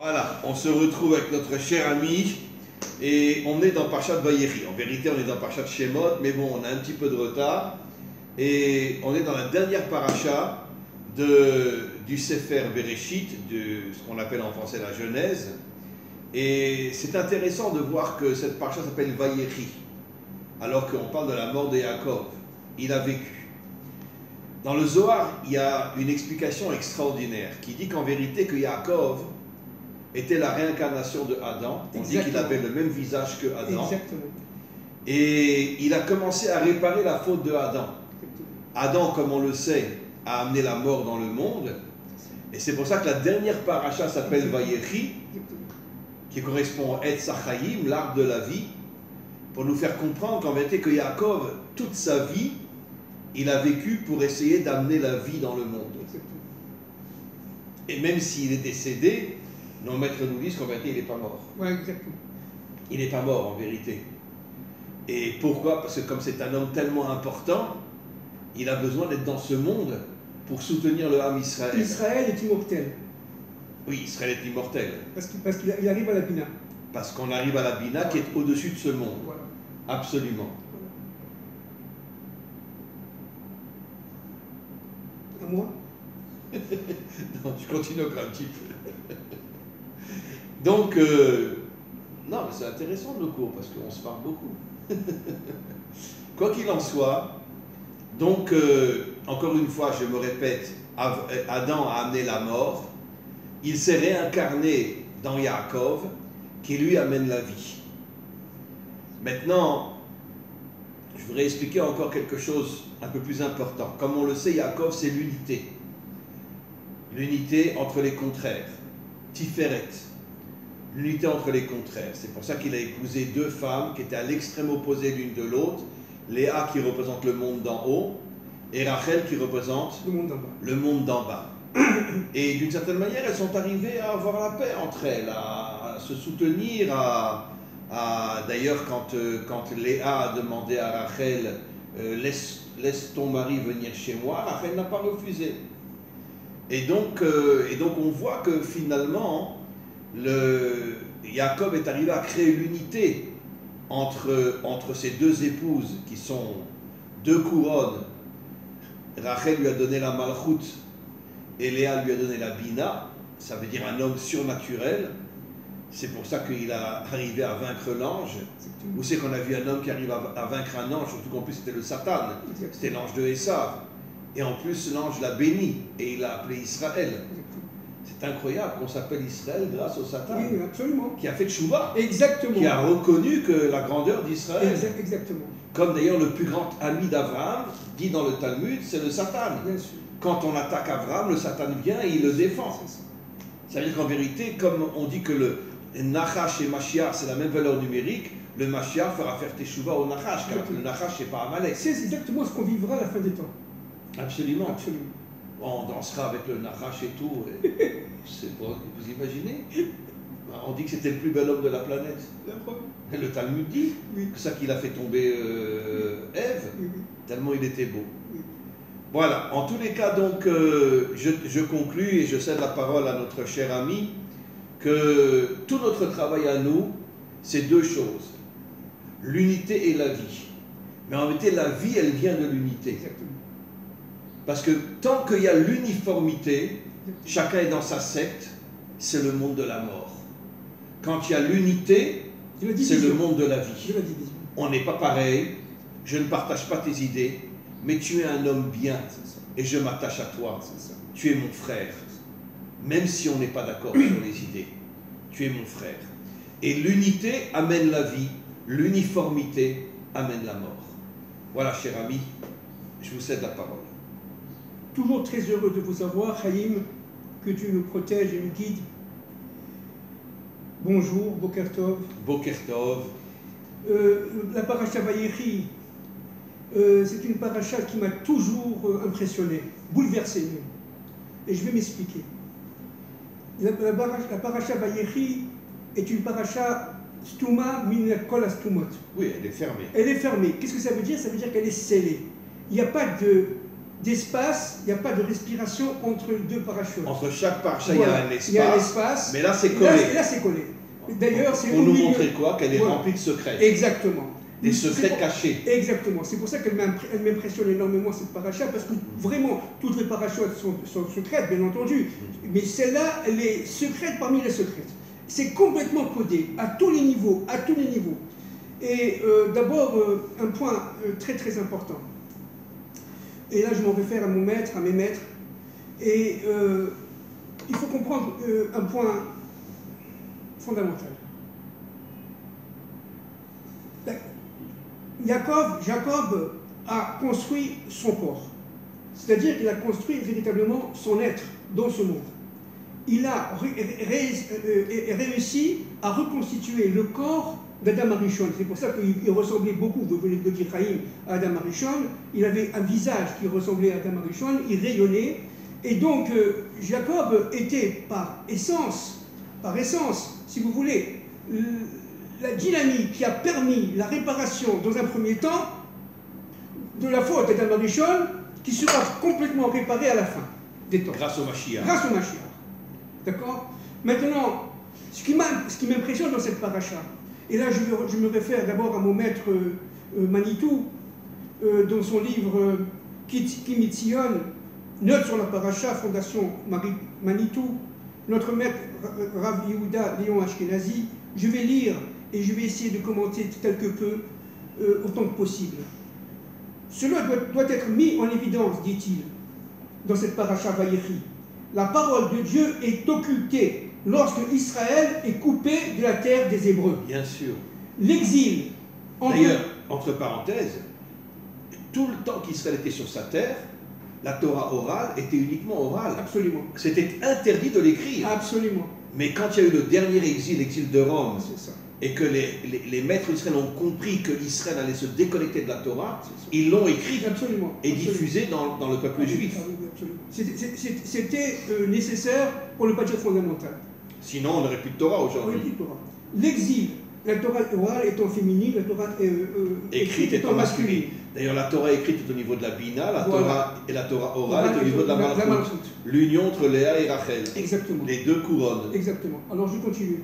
Voilà, on se retrouve avec notre cher ami et on est dans Parashat Vayechi. En vérité, on est dans Parashat Shemot, mais bon, on a un petit peu de retard. Et on est dans la dernière paracha du Sefer Bereshit, de ce qu'on appelle en français la Genèse. Et c'est intéressant de voir que cette paracha s'appelle Vayechi, alors qu'on parle de la mort de Yaakov. Il a vécu. Dans le Zohar, il y a une explication extraordinaire qui dit qu'en vérité que Yaakov était la réincarnation de Adam. On dit qu'il avait le même visage que Adam. Exactement. Et il a commencé à réparer la faute de Adam. Adam, comme on le sait, a amené la mort dans le monde. Et c'est pour ça que la dernière paracha s'appelle Vayechi, qui correspond à Etz HaChaim, l'arbre de la vie, pour nous faire comprendre qu'en vérité que Yaakov, toute sa vie, il a vécu pour essayer d'amener la vie dans le monde. Et même s'il est décédé, nos maîtres nous disent qu'en vérité, il n'est pas mort. Ouais, exactement. Il n'est pas mort, en vérité. Et pourquoi? Parce que comme c'est un homme tellement important, il a besoin d'être dans ce monde pour soutenir le Ham Israël. Israël est immortel. Oui, Israël est immortel. Parce qu'il arrive à la Bina. Parce qu'on arrive à la Bina qui est au-dessus de ce monde. Voilà. Absolument. À moi? Non, je continue encore un petit peu. Donc, non, mais c'est intéressant nos cours parce qu'on se parle beaucoup. Quoi qu'il en soit, donc, encore une fois, je me répète, Adam a amené la mort, il s'est réincarné dans Yaakov, qui lui amène la vie. Maintenant, je voudrais expliquer encore quelque chose un peu plus important. Comme on le sait, Yaakov, c'est l'unité. L'unité entre les contraires. Tiferet. L'unité entre les contraires. C'est pour ça qu'il a épousé deux femmes qui étaient à l'extrême opposé l'une de l'autre. Léa qui représente le monde d'en haut et Rachel qui représente le monde d'en bas. Et d'une certaine manière, elles sont arrivées à avoir la paix entre elles, à se soutenir. D'ailleurs, quand Léa a demandé à Rachel laisse ton mari venir chez moi, Rachel n'a pas refusé. Et donc on voit que finalement, Jacob est arrivé à créer l'unité entre ces deux épouses qui sont deux couronnes. Rachel lui a donné la Malchut et Léa lui a donné la Bina, ça veut dire un homme surnaturel. C'est pour ça qu'il a arrivé à vaincre l'ange. Où c'est qu'on a vu un homme qui arrive à vaincre un ange, surtout qu'en plus c'était le Satan, c'était l'ange de Esav. Et en plus l'ange l'a béni et il l'a appelé Israël. C'est incroyable qu'on s'appelle Israël grâce au Satan. Oui, absolument. Qui a fait tchouva. Exactement. Qui a reconnu que la grandeur d'Israël. Exactement. Comme d'ailleurs le plus grand ami d'Abraham, dit dans le Talmud, c'est le Satan. Bien sûr. Quand on attaque Abraham, le Satan vient et il le défend. Ça veut dire qu'en vérité, comme on dit que le Nachash et Mashiach, c'est la même valeur numérique, le Mashiach fera faire teshuvah au Nachash, car le Nachash, c'est pas Amalek. C'est exactement ce qu'on vivra à la fin des temps. Absolument. Absolument. On dansera avec le Nachash et tout. Vous imaginez? On dit que c'était le plus bel homme de la planète. Et le Talmud dit que c'est ça qu'il a fait tomber Ève, tellement il était beau. Voilà, en tous les cas, donc, je conclus et je cède la parole à notre cher ami, que tout notre travail à nous, c'est deux choses. L'unité et la vie. Mais en réalité, la vie, elle vient de l'unité. Exactement. Parce que tant qu'il y a l'uniformité, chacun est dans sa secte, c'est le monde de la mort. Quand il y a l'unité, c'est le monde de la vie. On n'est pas pareil, je ne partage pas tes idées, mais tu es un homme bien et je m'attache à toi. Tu es mon frère. Même si on n'est pas d'accord sur les idées, tu es mon frère. Et l'unité amène la vie, l'uniformité amène la mort. Voilà, cher ami, je vous cède la parole. Toujours très heureux de vous avoir, Chaim, que Dieu nous protège et nous guide. Bonjour, Boker Tov. Boker Tov. La paracha Vayechi, c'est une paracha qui m'a toujours impressionné, bouleversé même. Et je vais m'expliquer. La paracha Vayechi est une paracha stuma min kol astumot. Oui, elle est fermée. Elle est fermée. Qu'est-ce que ça veut dire? Ça veut dire qu'elle est scellée. Il n'y a pas d'espace, il n'y a pas de respiration entre les deux parachutes. Entre chaque paracha, Voilà. il y a un espace, mais là c'est collé. Là c'est collé. D'ailleurs, c'est pour nous montrer quoi? Qu'elle est remplie de secrets. Exactement. Des secrets cachés. Exactement. C'est pour ça qu'elle m'impressionne énormément, cette paracha, parce que vraiment, toutes les parachutes sont secrètes, bien entendu. Mais celle-là, elle est secrète parmi les secrètes. C'est complètement codé, à tous les niveaux, à tous les niveaux. Et d'abord, un point très très important. Et là, je m'en réfère à mon maître, à mes maîtres. Et il faut comprendre un point fondamental. Jacob a construit son corps. C'est-à-dire qu'il a construit véritablement son être dans ce monde. Il a réussi à reconstituer le corps d'Adam Arishon. C'est pour ça qu'il ressemblait beaucoup, vous venez de dire Chaim, à Adam Arishon. Il avait un visage qui ressemblait à Adam Arishon, il rayonnait. Et donc, Jacob était par essence, si vous voulez, la dynamique qui a permis la réparation, dans un premier temps, de la faute d'Adam Arishon, qui sera complètement réparée à la fin des temps. Grâce au Mashiach. Grâce au Mashiach. D'accord? Maintenant, ce qui m'impressionne dans cette paracha, et là je me réfère d'abord à mon maître Manitou, dans son livre Kimitzion, note sur la paracha, Fondation Manitou, notre maître Rav Yehuda Léon Ashkenazi. Je vais lire et je vais essayer de commenter quelque peu autant que possible. Cela doit être mis en évidence, dit-il, dans cette paracha Vayechi. La parole de Dieu est occultée lorsque Israël est coupé de la terre des Hébreux. Bien sûr. L'exil. D'ailleurs, entre parenthèses, tout le temps qu'Israël était sur sa terre, la Torah orale était uniquement orale. Absolument. C'était interdit de l'écrire. Absolument. Mais quand il y a eu le dernier exil, l'exil de Rome, c'est ça, et que les maîtres d'Israël ont compris que Israël allait se déconnecter de la Torah, ils l'ont écrit et diffusé dans le peuple juif. C'était nécessaire, pour ne pas dire fondamental. Sinon, on n'aurait plus de Torah aujourd'hui. L'exil, la Torah orale est en féminin, la Torah écrite est en masculin. D'ailleurs, la Torah écrite est au niveau de la Bina, la Torah orale est au niveau de la Malchut. L'union entre Léa et Rachel. Exactement. Les deux couronnes. Exactement. Alors, je continue.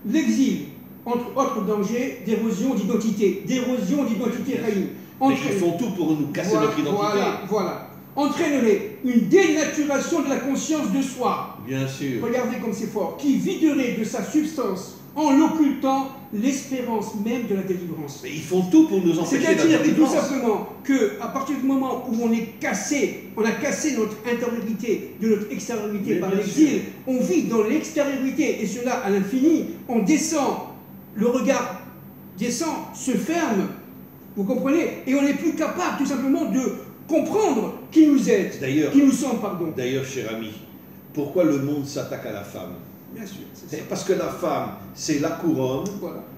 L'exil, entre autres dangers, d'érosion d'identité. D'érosion d'identité réelle. Mais ils font tout pour nous casser notre identité. Voilà. Entraînerait une dénaturation de la conscience de soi. Bien sûr. Regardez comme c'est fort. Qui viderait de sa substance en l'occultant l'espérance même de la délivrance. Mais ils font tout pour nous empêcher la délivrance. C'est-à-dire tout simplement qu'à partir du moment où on est cassé, on a cassé notre intériorité de notre extériorité par l'exil, on vit dans l'extériorité et cela à l'infini, on descend, le regard descend, se ferme, vous comprenez? Et on n'est plus capable tout simplement de comprendre qui nous êtes, qui nous sommes, pardon. D'ailleurs, cher ami, pourquoi le monde s'attaque à la femme? Bien sûr, c'est ça. Parce que la femme, c'est la couronne,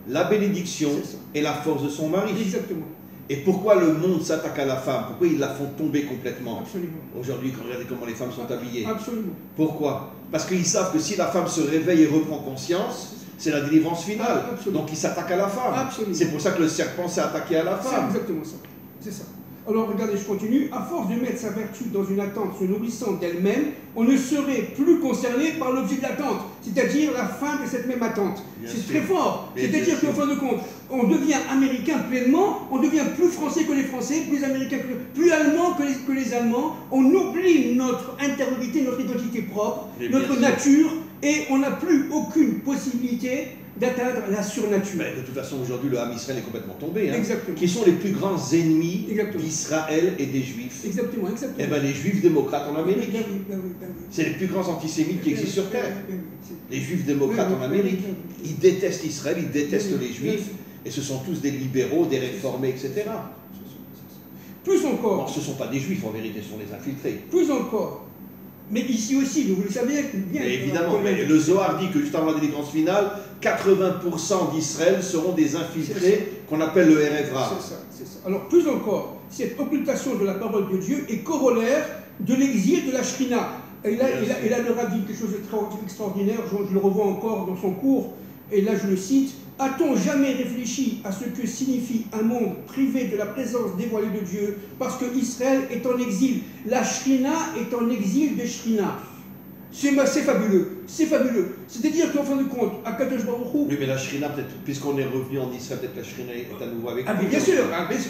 la bénédiction et la force de son mari. Exactement. Et pourquoi le monde s'attaque à la femme? Pourquoi ils la font tomber complètement? Absolument. Aujourd'hui, regardez comment les femmes sont habillées. Absolument. Pourquoi? Parce qu'ils savent que si la femme se réveille et reprend conscience, c'est la délivrance finale. Absolument. Donc ils s'attaquent à la femme. C'est pour ça que le serpent s'est attaqué à la femme. C'est exactement ça. C'est ça. Alors regardez, je continue. À force de mettre sa vertu dans une attente se nourrissant d'elle-même, on ne serait plus concerné par l'objet de l'attente, c'est-à-dire la fin de cette même attente. C'est très fort. C'est-à-dire qu'en fin de compte, on devient américain pleinement, on devient plus français que les Français, plus américain plus allemand que les Allemands. On oublie notre intériorité, notre identité propre, notre nature, et on n'a plus aucune possibilité d'atteindre la surnature. Mais de toute façon, aujourd'hui, le Ham Israël est complètement tombé. Hein. Exactement. Qui sont les plus grands ennemis d'Israël et des Juifs? Exactement. Eh bien, les Juifs démocrates en Amérique. C'est les plus grands antisémites qui existent sur Terre. Les Juifs démocrates en Amérique. Ils détestent Israël, ils détestent les Juifs, et ce sont tous des libéraux, des réformés, etc. Plus encore. Alors, ce ne sont pas des Juifs, en vérité, ce sont des infiltrés. Plus encore. Mais ici aussi, vous le savez bien. Mais évidemment, mais le Zohar dit que juste avant la délivrance finale, 80% d'Israël seront des infiltrés qu'on appelle le Erevra. C'est ça. Alors plus encore, cette occultation de la parole de Dieu est corollaire de l'exil de la Shrina. Et là, le Rav dit quelque chose d'extraordinaire, je le revois encore dans son cours, et là je le cite, A-t-on jamais réfléchi à ce que signifie un monde privé de la présence dévoilée de Dieu parce que Israël est en exil? La Shrina est en exil de Shrina. C'est fabuleux, c'est fabuleux. C'est-à-dire qu'en fin de compte, à Kadosh Baruch Hu... Oui, mais la Shrina, peut-être, puisqu'on est revenu en Israël, peut-être la Shrina est à nouveau avec nous. Bien sûr,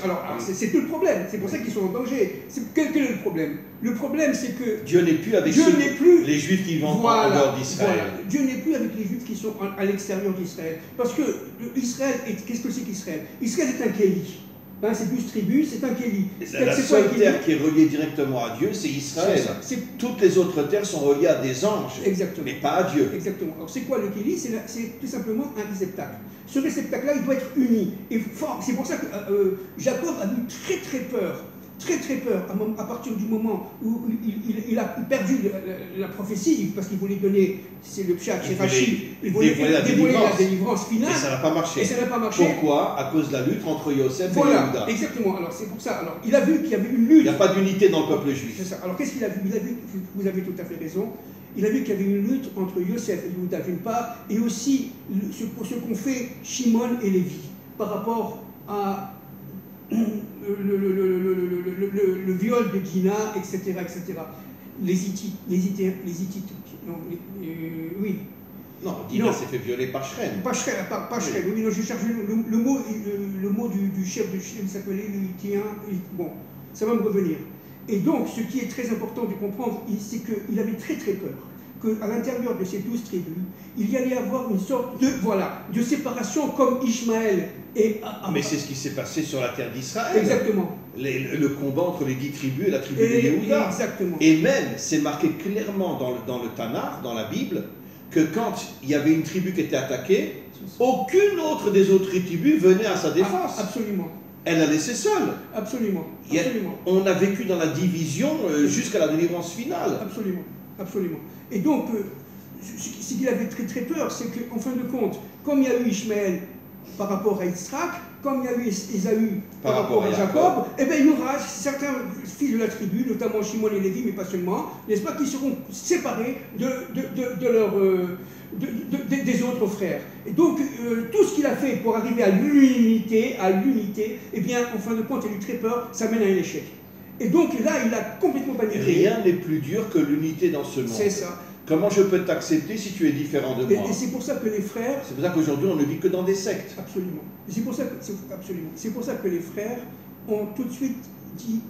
alors c'est tout le problème, c'est pour ça qu'ils sont en danger. Quel est le problème? Le problème, c'est que... Dieu n'est plus avec les Juifs qui vivent en dehors d'Israël. Voilà. Dieu n'est plus avec les Juifs qui sont à l'extérieur d'Israël. Parce que Israël, qu'est-ce que c'est qu'Israël? Israël est un Kéli. Hein, c'est 12 tribus, c'est un Kéli. La seule terre qui est reliée directement à Dieu, c'est Israël. Toutes les autres terres sont reliées à des anges, exactement, mais pas à Dieu. Exactement. Alors c'est quoi le Kéli? C'est tout simplement un réceptacle. Ce réceptacle-là, il doit être uni et fort. C'est pour ça que Jacob a eu très très peur. Très très peur à partir du moment où il a perdu la prophétie, parce qu'il voulait donner, c'est le pshat chez Rachid, il voulait dévoiler la délivrance finale. Et ça n'a pas marché. Et ça n'a pas marché. Pourquoi? À cause de la lutte entre Yosef et Yehuda. Exactement. Alors c'est pour ça. Alors il a vu qu'il y avait une lutte. Il n'y a pas d'unité dans le peuple juif. C'est ça. Alors qu'est-ce qu'il a vu? Il a vu, vous avez tout à fait raison, il a vu qu'il y avait une lutte entre Yosef et Yehuda d'une part, et aussi ce qu'ont fait Shimon et Lévi par rapport à le viol de Dina, etc., etc. Les Hittites, non, oui. Non, Dina s'est fait violer par Shrem. Pas Shrem, oui, non, j'ai cherché le mot du chef de Shrem s'appelait le Hittien, bon, ça va me revenir. Et donc, ce qui est très important de comprendre, c'est qu'il avait très très peur qu'à l'intérieur de ces 12 tribus, il y allait avoir une sorte de séparation comme Ishmaël et... Mais c'est ce qui s'est passé sur la terre d'Israël. Exactement. Le combat entre les 10 tribus et la tribu de Yehuda. Exactement. Et même, c'est marqué clairement dans le Tanakh, dans la Bible, que quand il y avait une tribu qui était attaquée, aucune autre des autres tribus venait à sa défense. Absolument. Elle la laissait seule. Absolument. On a vécu dans la division jusqu'à la délivrance finale. Absolument. Absolument. Et donc, ce qu'il avait très très peur, c'est qu'en fin de compte, comme il y a eu Ishmaël par rapport à Yitzhak, comme il y a eu Ésaü par rapport à Jacob, eh bien il y aura certains fils de la tribu, notamment Shimon et Lévi, mais pas seulement, n'est-ce pas, qui seront séparés des autres frères. Et donc, tout ce qu'il a fait pour arriver à l'unité, eh bien, en fin de compte, il a eu très peur, ça mène à un échec. Et donc là, il a complètement paniqué. Rien n'est plus dur que l'unité dans ce monde. C'est ça. Comment je peux t'accepter si tu es différent de moi? Et c'est pour ça que les frères... C'est pour ça qu'aujourd'hui, on ne vit que dans des sectes. Absolument. C'est pour ça que les frères ont tout de suite dit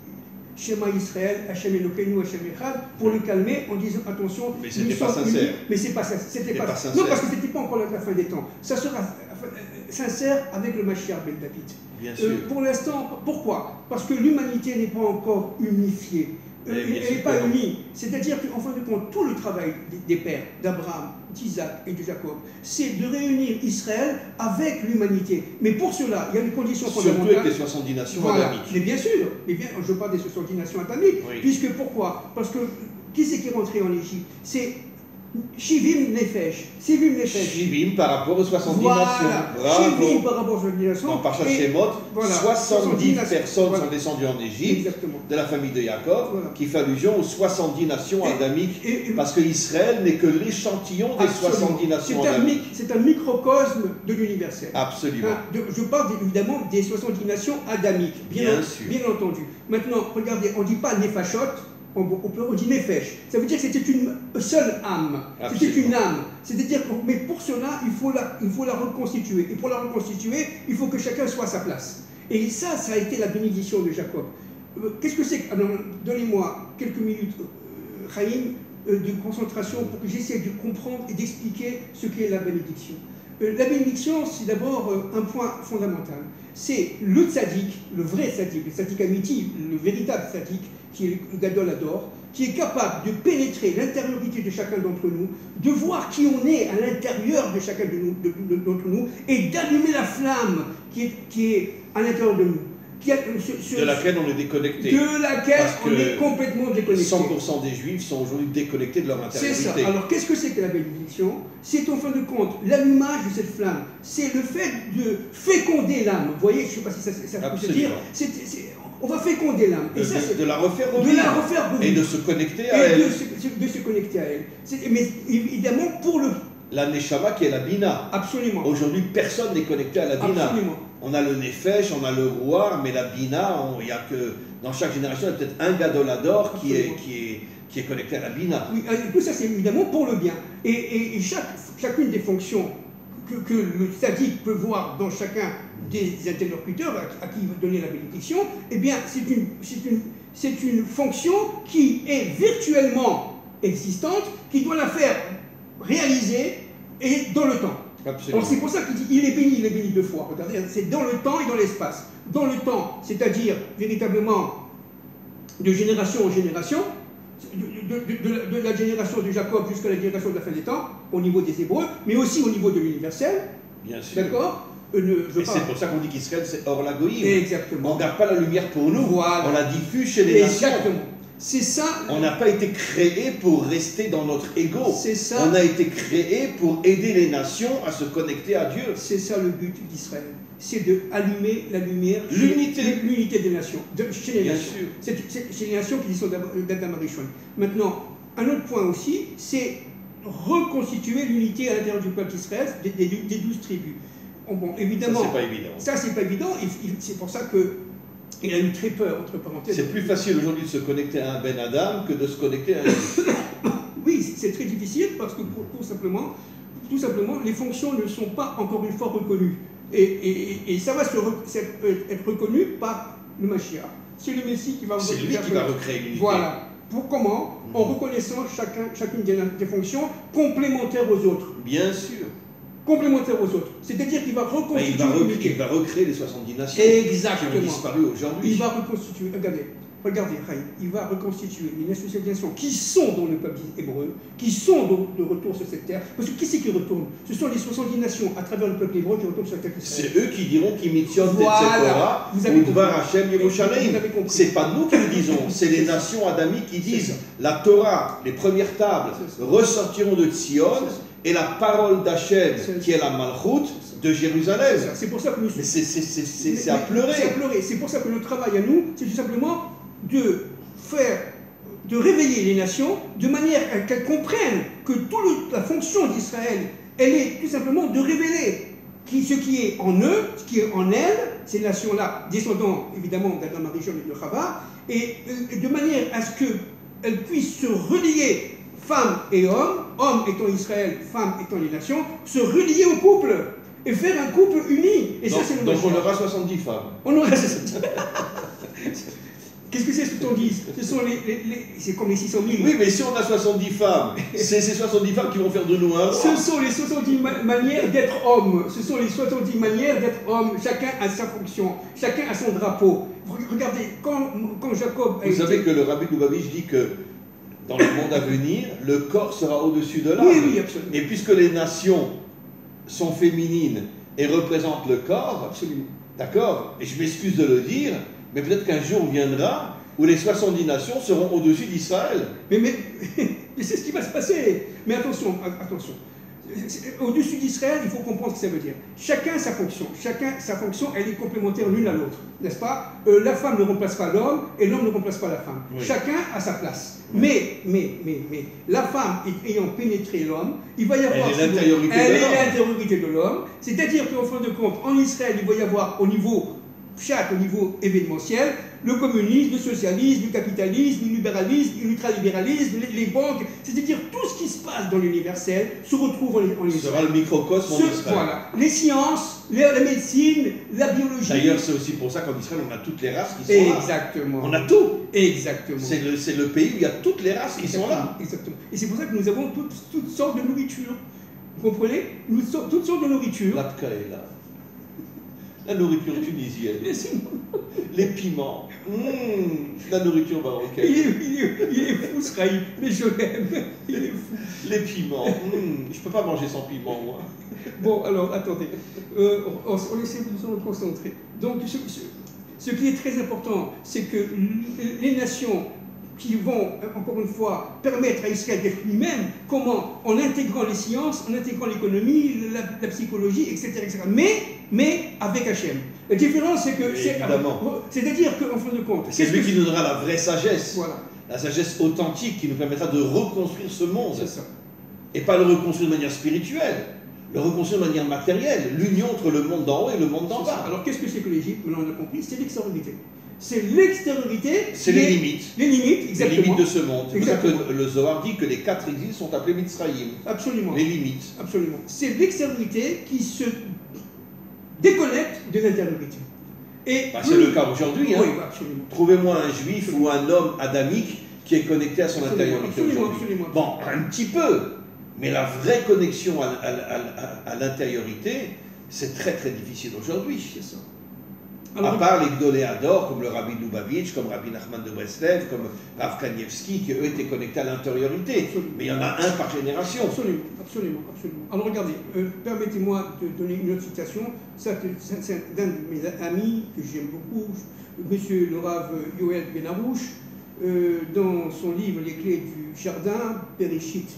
Shema Israël, Hashem Elokeinu, Hashem Echad, pour le calmer en disant attention... Mais c'était pas sincère. Unis, mais c'est pas sincère. C'était pas sincère. Non, parce que c'était pas encore la fin des temps. Ça sera sincère avec le Mashiach Ben David. Bien sûr. Pour l'instant, pourquoi? Parce que l'humanité n'est pas encore unifiée. Elle n'est pas unie. C'est-à-dire qu'en fin de compte, tout le travail des pères, d'Abraham, d'Isaac et de Jacob, c'est de réunir Israël avec l'humanité. Mais pour cela, il y a une condition fondamentale. Surtout avec les 70 nations adamiques. Mais bien sûr, je parle des 70 nations adamiques. Oui. Puisque pourquoi? Parce que qui c'est qui est rentré en Égypte? C'est Shivim Nefesh. Shivim par rapport aux 70 nations. Shivim par rapport aux 70 nations. En Parashat Shemot, 70 personnes sont descendues en Égypte, de la famille de Jacob, qui fait allusion aux 70 nations adamiques, parce que Israël n'est que l'échantillon des 70 nations adamiques. C'est un microcosme de l'universel. Absolument. Je parle évidemment des 70 nations adamiques, bien entendu. Maintenant, regardez, on ne dit pas Nefashot, on dit Nefesh. Ça veut dire que c'était une seule âme. C'était une âme. C'est-à-dire mais pour cela, il faut la reconstituer. Et pour la reconstituer, il faut que chacun soit à sa place. Et ça a été la bénédiction de Jacob. Qu'est-ce que c'est que... Donnez-moi quelques minutes, Chaim, de concentration pour que j'essaie de comprendre et d'expliquer ce qu'est la bénédiction. La bénédiction, c'est d'abord un point fondamental. C'est le tzaddik, le vrai tzaddik, le tzaddik amiti, le véritable tzaddik, qui est le Gadol Hador, qui est capable de pénétrer l'intériorité de chacun d'entre nous, de voir qui on est à l'intérieur de chacun d'entre nous, et d'allumer la flamme qui est à l'intérieur de nous. De laquelle on est déconnecté. De laquelle on est complètement déconnecté. 100% des Juifs sont aujourd'hui déconnectés de leur intériorité. C'est ça. Alors qu'est-ce que c'est que la bénédiction? C'est en fin de compte l'allumage de cette flamme. C'est le fait de féconder l'âme. Vous voyez, je ne sais pas si ça peut se dire. On va féconder l'âme. De la refaire revivre. Et de se connecter à elle. De se connecter à elle. Mais évidemment, pour la Neshama qui est la Bina. Absolument. Aujourd'hui, personne n'est connecté à la Bina. Absolument. On a le Nefesh, on a le Rouar, mais la Bina, il y a que dans chaque génération, il y a peut-être un Gadolador qui est connecté à la Bina. Oui, tout ça c'est évidemment pour le bien. Et chacune des fonctions que le tzaddik peut voir dans chacun des interlocuteurs à qui il veut donner la bénédiction, eh bien c'est une fonction qui est virtuellement existante, qui doit la faire réaliser et dans le temps. Absolument. C'est pour ça qu'il dit il est béni deux fois. Regardez, c'est dans le temps et dans l'espace. Dans le temps, c'est-à-dire véritablement de génération en génération, de la génération de Jacob jusqu'à la génération de la fin des temps, au niveau des Hébreux, mais aussi au niveau de l'universel. Bien sûr. D'accord. Et c'est pour ça qu'on dit qu'Israël, c'est hors la goïm. Exactement. On ne garde pas la lumière pour nous, voilà. On la diffuse chez les nations. Exactement. C'est ça. On n'a pas été créé pour rester dans notre ego. C'est ça. On a été créé pour aider les nations à se connecter à Dieu. C'est ça le but d'Israël. C'est de allumer la lumière. L'unité des nations. Chez les nations. C'est chez les nations qui sont d'Adam Arishon. Maintenant, un autre point aussi, c'est reconstituer l'unité à l'intérieur du peuple d'Israël, des 12 tribus. Bon, évidemment. Ça, c'est pas évident. Ça, c'est pas évident. C'est pour ça que. Il a eu très peur, entre parenthèses. C'est plus facile aujourd'hui de se connecter à un Ben Adam que de se connecter à un juif. Oui, c'est très difficile parce que tout simplement, les fonctions ne sont pas encore une fois reconnues. Et ça va être reconnu par le Mashiach. C'est le Messie qui va C'est lui qui va recréer l'unité. Voilà. Pour comment? En reconnaissant chacune des fonctions complémentaires aux autres. Bien sûr. Complémentaires aux autres. C'est-à-dire qu'il va reconstituer l'unité. Il va recréer les 70 nations Exactement. qui ont disparu aujourd'hui. Il va reconstituer, regardez, il va reconstituer une association qui sont dans le peuple hébreu, qui sont de retour sur cette terre. Parce que qui c'est qui retourne? Ce sont les 70 nations à travers le peuple hébreu qui retournent sur la terre. C'est eux qui diront qu'ils missionnent voilà. Etc. Ou Dvar Hashem Yerushalayim. C'est pas nous qui le disons, c'est les nations adamiques qui disent la Torah, les premières tables, ressortiront de Tzion. Et la parole d'Hachem, qui est la Malchut de Jérusalem. C'est pour ça que nous... C'est à pleurer. C'est à pleurer. C'est pour ça que le travail à nous, c'est tout simplement de réveiller les nations de manière à qu'elles comprennent que toute la fonction d'Israël, elle est tout simplement de révéler ce qui est en eux, ce qui est en elles, ces nations-là, descendants évidemment d'Adam Arishon et de Chava, et de manière à ce qu'elles puissent se relier, femmes et hommes étant Israël, femmes étant les nations, se relier au couple et faire un couple uni. Et donc, ça, c'est le donc on aura 70 femmes. On aura 70. Qu'est-ce que c'est ce qu'on dit? Ce sont c'est comme les 600 000. Oui, mais si on a 70 femmes, c'est ces 70 femmes qui vont faire de nous un roi. Ce sont les 70 manières d'être homme. Ce sont les 70 manières d'être homme. Chacun a sa fonction. Chacun a son drapeau. Regardez, quand Jacob a Vous savez que le Rabbi Lubavitch dit que dans le monde à venir, le corps sera au-dessus de l'âme. Oui, absolument. Et puisque les nations sont féminines et représentent le corps, absolument. D'accord? Et je m'excuse de le dire, mais peut-être qu'un jour viendra où les 70 nations seront au-dessus d'Israël. Mais c'est ce qui va se passer. Mais attention. Au-dessus d'Israël, il faut comprendre ce que ça veut dire. Chacun sa fonction. Elle est complémentaire l'une à l'autre. N'est-ce pas? La femme ne remplace pas l'homme et l'homme ne remplace pas la femme. Oui. Chacun a sa place. Oui. Mais la femme ayant pénétré l'homme, il va y avoir... Elle est l'intériorité de l'homme. C'est-à-dire qu'en fin de compte, en Israël, il va y avoir au niveau événementiel, le communisme, le socialisme, le capitalisme, le libéralisme, l'ultralibéralisme, les banques, c'est-à-dire tout ce qui se passe dans l'universel se retrouve en Israël. Ce sera le microcosme en Israël. Voilà. Les sciences, la médecine, la biologie. D'ailleurs, c'est aussi pour ça qu'en Israël, on a toutes les races qui sont là. Exactement. On a tout. Exactement. C'est le pays où il y a toutes les races qui sont là. Exactement. Et c'est pour ça que nous avons toutes sortes de nourriture. Vous comprenez? Toutes sortes de nourriture. L'Apka est là. La nourriture tunisienne, les piments, la nourriture marocaine. Il est fou, ce Raïm, mais je l'aime, il est fou. Les piments, je peux pas manger sans piment, moi. Bon, alors, attendez, on essaie de se concentrer. Donc, ce qui est très important, c'est que les nations qui vont, encore une fois, permettre à Israël d'être lui-même, comment? En intégrant les sciences, en intégrant l'économie, la psychologie, etc. Mais avec Hachem. La différence, c'est que... C'est-à-dire qu'en fin de compte... C'est lui qui nous donnera la vraie sagesse. Voilà. La sagesse authentique qui nous permettra de reconstruire ce monde. C'est ça. Et pas le reconstruire de manière spirituelle, le reconstruire de manière matérielle, l'union entre le monde d'en haut et le monde d'en bas. Alors qu'est-ce que c'est que l'Égypte? Maintenant on a compris, c'est l'extériorité. C'est l'extériorité. C'est les limites. Les limites, exactement. Les limites de ce monde. C'est pour ça que le Zohar dit que les 4 exils sont appelés Mitzrayim. Absolument. Les limites. Absolument. C'est l'extériorité qui se déconnecte de l'intériorité. Bah, c'est le cas aujourd'hui. Hein. Oui, absolument. Trouvez-moi un juif ou un homme adamique qui est connecté à son intériorité aujourd'hui. Bon, un petit peu. Mais la vraie connexion à l'intériorité, c'est très très difficile aujourd'hui. C'est ça. À part les Gdoléadors, comme le Rabbi Lubavitch, comme Rabbi Nachman de Breslev, comme Rav Kanievski, qui eux étaient connectés à l'intériorité. Mais il y en a un par génération. Absolument, absolument, absolument. Alors regardez, permettez-moi de donner une autre citation. C'est d'un de mes amis que j'aime beaucoup, monsieur le Rav Yoel Benarouche, dans son livre Les clés du jardin, Bereshit,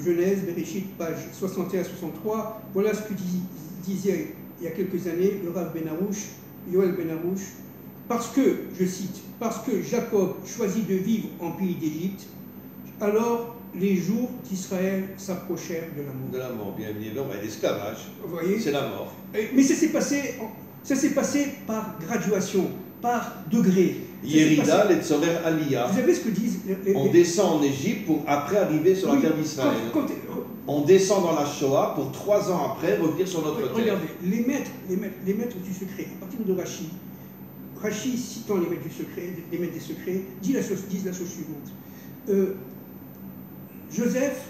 Genèse, Bereshit, page 61-63. Voilà ce que disait il y a quelques années, le Rav Benarouche, Yoel Benarouche, parce que, je cite, parce que Jacob choisit de vivre en pays d'Égypte, alors les jours d'Israël s'approchèrent de la mort. De la mort, bien évidemment, et l'esclavage. Vous voyez? C'est la mort. Mais ça s'est passé par graduation, par degré. Yerida, les Tzorer Aliyah. Vous savez ce que disent On descend en Égypte pour après arriver sur la terre d'Israël. On descend dans la Shoah pour 3 ans après revenir sur notre terre. Regardez, les maîtres du secret, à partir de Rachi citant les maîtres du secret, les maîtres des secrets, disent la chose suivante. Joseph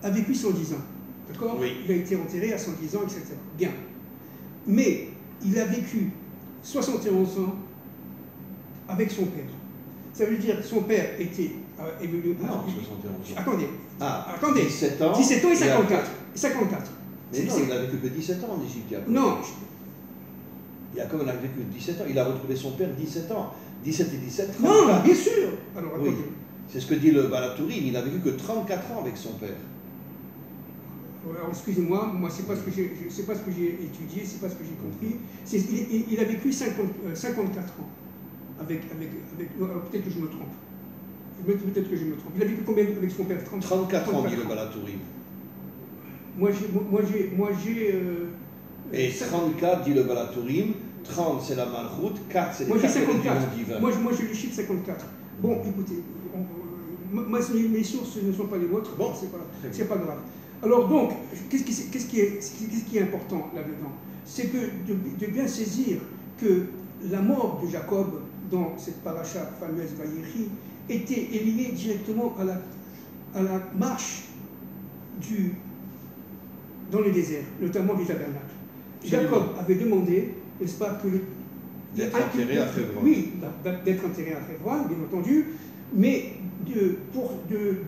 a vécu 110 ans, d'accord? Oui. Il a été enterré à 110 ans, etc. Bien. Mais il a vécu 71 ans avec son père. Ça veut dire que son père était évolué. Non, 71 ans. Attendez. 17 ans. 17 ans et 54. 54. Mais non, il n'a vécu que 17 ans en Égypte. Non. Yaakov n'a vécu que 17 ans. Il a retrouvé son père 17 ans. 17 et 17, 34. Non, bien sûr. Alors, oui. C'est ce que dit le Balatourim. Il n'a vécu que 34 ans avec son père. Alors, excusez-moi, moi, c'est pas ce que j'ai étudié, c'est pas ce que j'ai compris. Il a vécu 54 ans avec alors, peut-être que je me trompe. Peut-être que je me trompe. Il a vécu combien avec son père? 34 ans, dit le Balatourim. Moi, j'ai et 34, dit le Balatourim. 30, c'est la Malchut. 4, c'est les 4 divins. Moi, j'ai le chiffre 54. Bon, écoutez, mes sources ne sont pas les vôtres. Bon, c'est pas grave. Alors donc, qu'est-ce qui est important là-dedans? C'est que de bien saisir que la mort de Jacob dans cette paracha fameuse Vayechi était liée directement à la marche dans le désert, notamment du tabernacle. Jacob avait demandé, n'est-ce pas, d'être enterré à Hebron. Oui, d'être enterré à Hebron, bien entendu, mais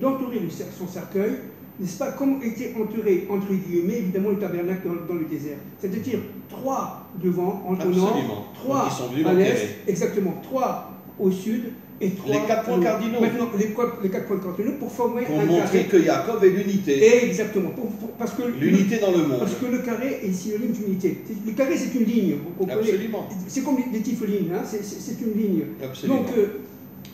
d'entourer son cercueil, n'est-ce pas, comme était entouré, entre guillemets, évidemment, le tabernacle dans le désert. C'est-à-dire 3 devant, en nord, 3 à l'est, exactement, 3 au sud, et 3 les 4 points cardinaux. Maintenant, les 4 points cardinaux pour former pour un montrer carré. Que Jacob est l'unité. Exactement. Parce que l'unité dans le monde. Parce que le carré est synonyme d'unité. Le carré, c'est une ligne. Absolument. C'est comme les tifolines, hein, c'est une ligne. Absolument. Donc,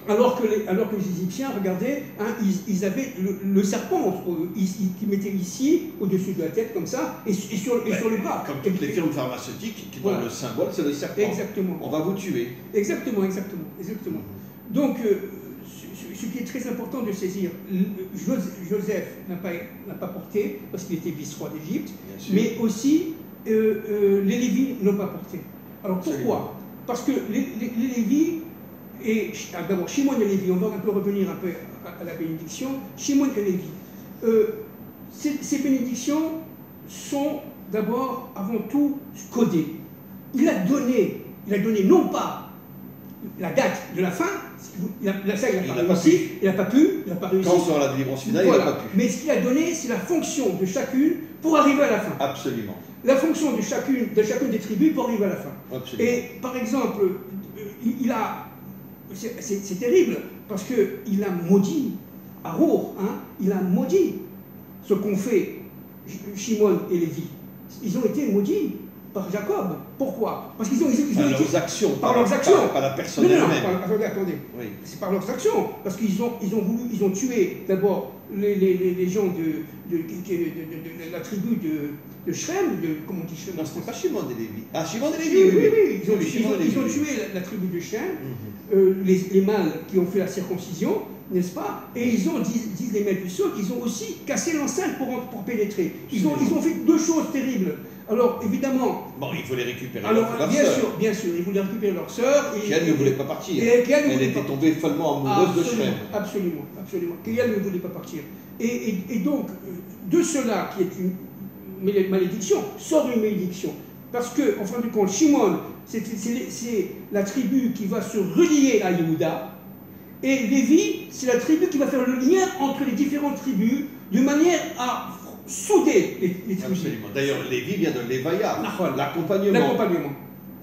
alors que les Égyptiens, regardez, hein, ils avaient le serpent qui mettait ici, au-dessus de la tête, comme ça, et sur le bras. Comme toutes les firmes pharmaceutiques, qui dont le symbole, c'est le serpent. Exactement. On va vous tuer. Exactement. Donc, ce qui est très important de saisir, Joseph n'a pas porté, parce qu'il était vice-roi d'Égypte, mais aussi les Lévis n'ont pas porté. Alors pourquoi? Parce que les Lévis, et d'abord Shimon et Lévi, on va un peu revenir à la bénédiction, Shimon et Lévi. Ces bénédictions sont d'abord, avant tout, codées. Il a donné non pas la date de la fin, il n'a pas réussi. Quand sera la délivrance finale, il n'a pas pu. Mais ce qu'il a donné, c'est la fonction de chacune pour arriver à la fin. Absolument. La fonction de chacune des tribus pour arriver à la fin. Absolument. Et par exemple, c'est terrible, parce qu'il a maudit à Rour, hein, il a maudit ce qu'ont fait Shimon et Lévi. Ils ont été maudits par Jacob. Pourquoi? Parce qu'ils ont été... leurs actions. Par leurs actions. Pas la personne elle-même. Attendez. Oui. C'est par leurs actions. Parce qu'ils ont tué d'abord les gens de la tribu de Shrem, comment on dit Shrem? Non, c'était pas Shimon et Lévi. Ah, Shimon et Oui, Lévi, oui, oui, ils ont Lévi. tué la tribu de Shem, les mâles qui ont fait la circoncision, n'est-ce pas? Et ils ont, disent les maîtres du sceau, qu'ils ont aussi cassé l'enceinte pour pénétrer. Ils ont fait deux choses terribles. Alors, évidemment... Bon, il faut les récupérer. Alors, bien sûr, ils voulaient récupérer leur sœur. Qui, elle, ne voulait pas partir. Elle était tombée follement amoureuse de Shrem. Absolument, absolument. Qui, elle, ne voulait pas partir. Et donc, de cela, qui est une malédiction, sort une malédiction. Parce que, en fin de compte, Shimon, c'est la tribu qui va se relier à Yehuda, et Lévi, c'est la tribu qui va faire le lien entre les différentes tribus, de manière à souder les tribus. Absolument. D'ailleurs, Lévi vient de Lévaya, l'accompagnement. L'accompagnement.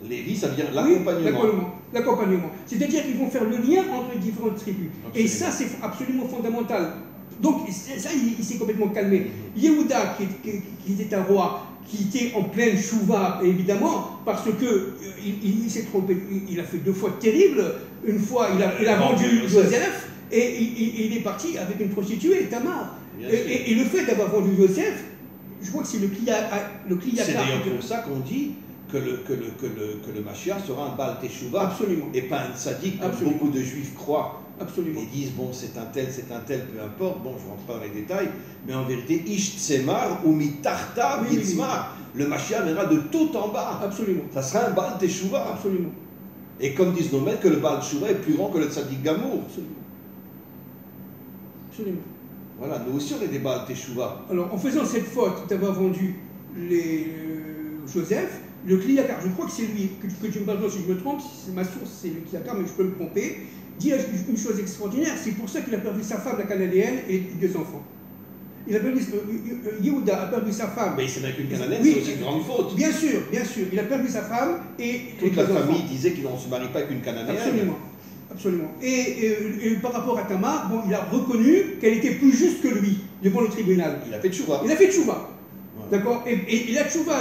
Lévi, ça vient de l'accompagnement. Oui, l'accompagnement. C'est-à-dire qu'ils vont faire le lien entre les différentes tribus. Absolument. Et ça, c'est absolument fondamental. Donc, ça, il s'est complètement calmé. Yehuda, qui était un roi, qui était en pleine chouva, évidemment, parce que il s'est trompé, il a fait deux fois terrible. Une fois, il a vendu Joseph, et il est parti avec une prostituée, Tamar. Et le fait d'avoir vendu Joseph, je crois que c'est le Kliyakar. C'est d'ailleurs pour ça qu'on dit que le Mashiach sera un Baal Teshuvah. Absolument. Et pas un sadique, comme beaucoup de juifs croient. Absolument. Ils disent, bon, c'est un tel, peu importe, bon, je ne rentre pas dans les détails, mais en vérité, Ish Tsemar ou Mitarta Yitzmar, le Mashiach viendra de tout en bas. Absolument. Ça sera un Baal Teshuvah. Absolument. Et comme disent nos maîtres, que le Baal Teshuvah est plus grand que le Tzadik Gamour. Absolument. Absolument. Voilà, nous aussi on est des Baal Teshuvah. Alors, en faisant cette faute d'avoir vendu Joseph, le Kliyakar, je crois que c'est lui, que tu me parles, si je me trompe, c'est ma source, c'est le Kliyakar, mais je peux me tromper, dit une chose extraordinaire, c'est pour ça qu'il a perdu sa femme, la Cananéenne, et deux enfants. Il a perdu, Yehuda a perdu sa femme. Mais il s'est avec une Cananéenne, c'est aussi une grande faute. Bien sûr, il a perdu sa femme et toute la famille disait qu'il ne se marie pas avec une Cananéenne. Absolument. Absolument. Et par rapport à Tamar, bon, il a reconnu qu'elle était plus juste que lui devant le tribunal. Il a fait tchouva. Il a fait tchouva. Voilà. D'accord. Et la tchouva,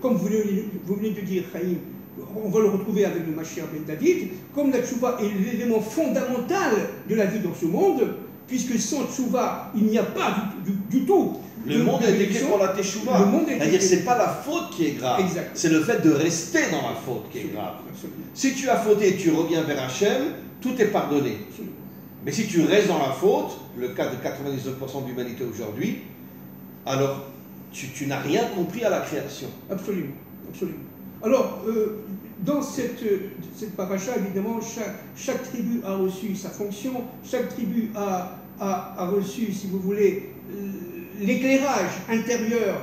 comme vous venez de dire, Chaim, on va le retrouver avec le Mashiach ben David, comme la tchouva est l'élément fondamental de la vie dans ce monde, puisque sans tchouva, il n'y a pas du tout. Le monde est écrit pour la teshuva. C'est-à-dire, c'est pas la faute qui est grave. C'est le fait de rester dans la faute qui est grave. Absolument. Si tu as fauté et tu reviens vers Hachem, tout est pardonné. Absolument. Mais si tu restes dans la faute, le cas de 99% de l'humanité aujourd'hui, alors tu n'as rien compris à la création. Absolument. Absolument. Alors, dans cette paracha, évidemment, chaque tribu a reçu sa fonction, chaque tribu a reçu, si vous voulez, l'éclairage intérieur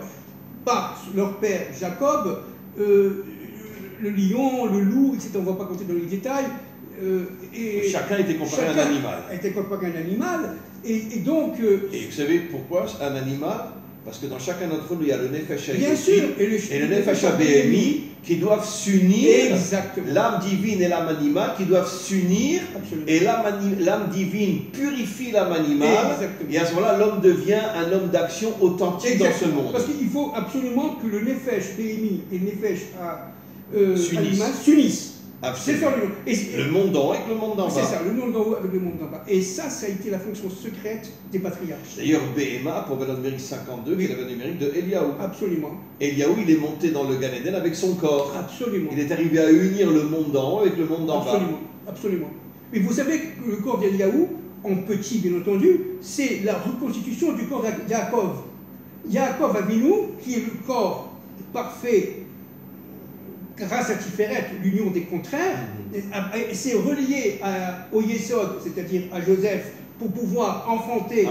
par leur père Jacob, le lion, le loup, etc. On ne va pas compter dans les détails. Chacun était comparé à un animal. Était comparé à un animal. Et donc... et vous savez pourquoi un animal? Parce que dans chacun d'entre nous, il y a le Nefesh Bien sûr, et le Nefesh BMI qui doivent s'unir. L'âme divine et l'âme animale qui doivent s'unir. Et l'âme divine purifie l'âme animale. Exactement. Et à ce moment-là, l'homme devient un homme d'action authentique dans ce monde. Parce qu'il faut absolument que le Nefesh BMI et le Nefesh animal s'unissent. Absolument. Le monde d'en haut avec le monde d'en bas. C'est ça, le monde d'en haut avec le monde d'en bas. Et ça a été la fonction secrète des patriarches. D'ailleurs, BMA, pour valeur numérique 52, qui est la valeur numérique de Eliaou. Absolument. Eliaou, il est monté dans le Gan Eden avec son corps. Absolument. Il est arrivé à unir le monde d'en haut avec le monde d'en bas. Absolument, absolument. Mais vous savez que le corps d'Eliaou, en petit bien entendu, c'est la reconstitution du corps de Yaakov. Yaakov Avinu, qui est le corps parfait grâce à Tiferet, l'union des contraires, c'est relié au Yesod, c'est-à-dire à Joseph, pour pouvoir enfanter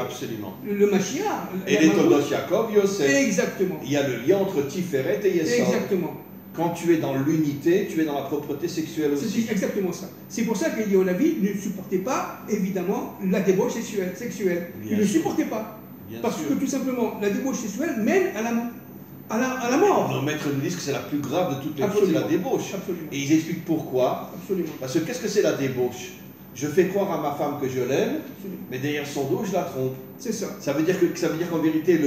le Mashiach. Et les Todos Yaakov, Yosef. Exactement. Il y a le lien entre Tiferet et Yesod. Exactement. Quand tu es dans l'unité, tu es dans la propreté sexuelle aussi. C'est exactement ça. C'est pour ça qu'Eliolavi ne supportait pas, évidemment, la débauche sexuelle. Il ne supportait pas. Parce que tout simplement, la débauche sexuelle mène à la mort. Nos maîtres nous disent que c'est la plus grave de toutes les choses, c'est la débauche. Absolument. Et ils expliquent pourquoi. Absolument. Parce que qu'est-ce que c'est la débauche? Je fais croire à ma femme que je l'aime, mais derrière son dos, je la trompe. C'est ça. Ça veut dire qu'en vérité,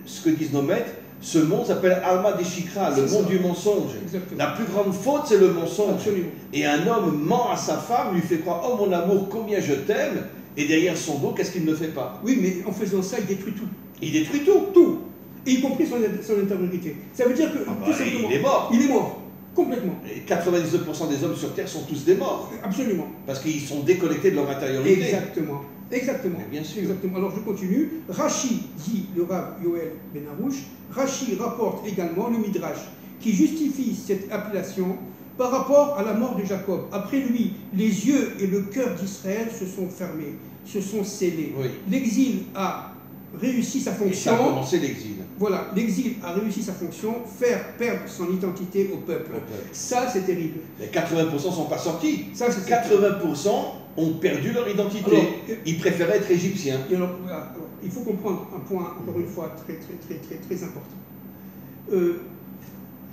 ce que disent nos maîtres, ce monde s'appelle Alma Deshikra, le monde du mensonge. Exactement. La plus grande faute, c'est le mensonge. Absolument. Et un homme ment à sa femme, lui fait croire, oh mon amour, combien je t'aime, Et derrière son dos, qu'est-ce qu'il ne fait pas? Oui, mais en faisant ça, il détruit tout. Il détruit tout. Tout. Y compris son intégrité. Ça veut dire que, tout simplement, il est mort. Il est mort. Complètement. Et 99% des hommes sur Terre sont tous des morts. Absolument. Parce qu'ils sont déconnectés de leur intériorité. Exactement. Exactement. Mais bien sûr. Exactement. Alors je continue. Rachi, dit le Rav Yoel Ben Arouche, Rachi rapporte également le Midrash qui justifie cette appellation par rapport à la mort de Jacob. Après lui, les yeux et le cœur d'Israël se sont fermés, se sont scellés. Oui. L'exil a réussi sa Et fonction. ça a commencé l'exil. Voilà, l'exil a réussi sa fonction, faire perdre son identité au peuple. Ça, c'est terrible. Les 80% ne sont pas sortis. Ça, c'est 80% ont perdu leur identité. Alors, ils préféraient être égyptiens. Et alors, voilà, alors, il faut comprendre un point, encore une fois, très important.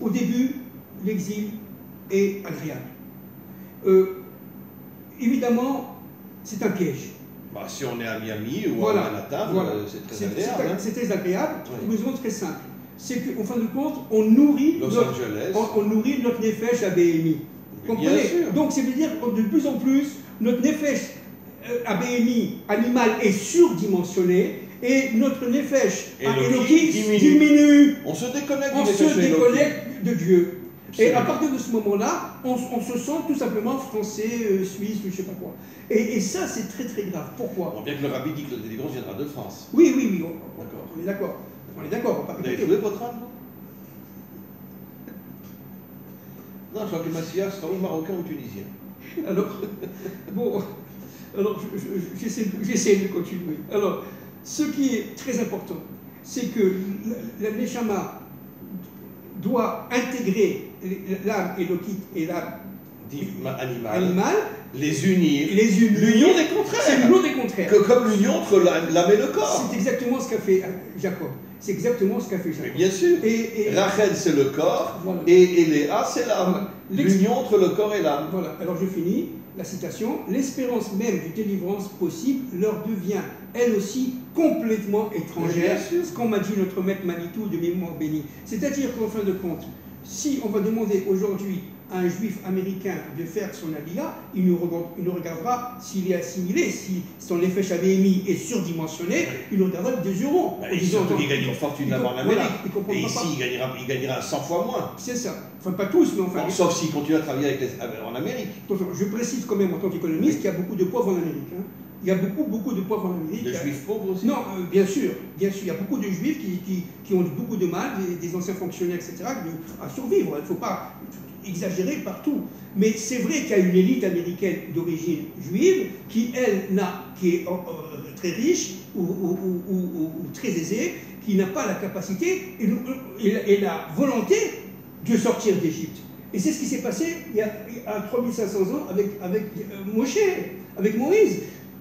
Au début, l'exil est agréable. Évidemment, c'est un piège. Bah, si on est à Miami ou Voilà, à Manhattan, voilà. c'est très agréable. C'est très agréable, Oui. pour une raison très simple. C'est qu'en fin de compte, on nourrit Los notre, Angeles. on nourrit notre nefesh à BMI. Bien Comprenez? sûr. Donc, ça veut dire que de plus en plus, notre nefesh à BMI animal est surdimensionné et notre nefesh à Eloki Eloki diminue. On se déconnecte On du se nefesh Eloki. déconnecte de Dieu. Et à Absolument. partir de ce moment-là, on se sent tout simplement français, suisse, je ne sais pas quoi. Et ça, c'est très très grave. Pourquoi? Bon, bien que le rabbi dit que la délivrance viendra de France. Oui, D'accord. on est d'accord. On est d'accord, on va pas Vous avez répéter. trouvé votre âme? Non, je crois que le Massias sera ou marocain ou tunisien. Alors, bon, alors j'essaie de continuer. Alors, ce qui est très important, c'est que la Neshama doit intégrer l'âme élokite et l'âme animale, Les unir. les unir. L'union des contraires. C'est l'union des contraires. Comme l'union entre l'âme et le corps. C'est exactement ce qu'a fait Jacob. C'est exactement ce qu'a fait Mais Jacob. bien sûr. Et Rachel, c'est le corps, Voilà. et Léa, c'est l'âme. Voilà. L'union entre le corps et l'âme. Voilà, alors je finis la citation. L'espérance même d'une délivrance possible leur devient, elle aussi, complètement étrangère. Bien sûr. Ce qu'on m'a dit notre maître Manitou de mémoire bénie. C'est-à-dire qu'en fin de compte, si on va demander aujourd'hui à un juif américain de faire son aliyah, il nous regardera s'il est assimilé, si son effet HBMI est surdimensionné, il nous regardera de 2 euros. Bah, en et disant, surtout qu'il gagne une fortune là-bas en voilà, Amérique. il comprendra Et ici, pas. il gagnera 100 fois moins. C'est ça. Enfin, pas tous, mais enfin. Bon, sauf s'il continue à travailler en Amérique. Attention, je précise quand même en tant qu'économiste qu'il y a beaucoup de pauvres en Amérique. Hein. Il y a beaucoup de pauvres en Amérique. De juifs pauvres aussi. Non, bien sûr. Il y a beaucoup de juifs qui ont beaucoup de mal, des anciens fonctionnaires, etc., à survivre. Il ne faut pas exagérer partout. Mais c'est vrai qu'il y a une élite américaine d'origine juive qui, elle, qui est très riche ou très aisée, qui n'a pas la capacité et la volonté de sortir d'Égypte. Et c'est ce qui s'est passé il y a 3500 ans avec Moshe, avec Moïse.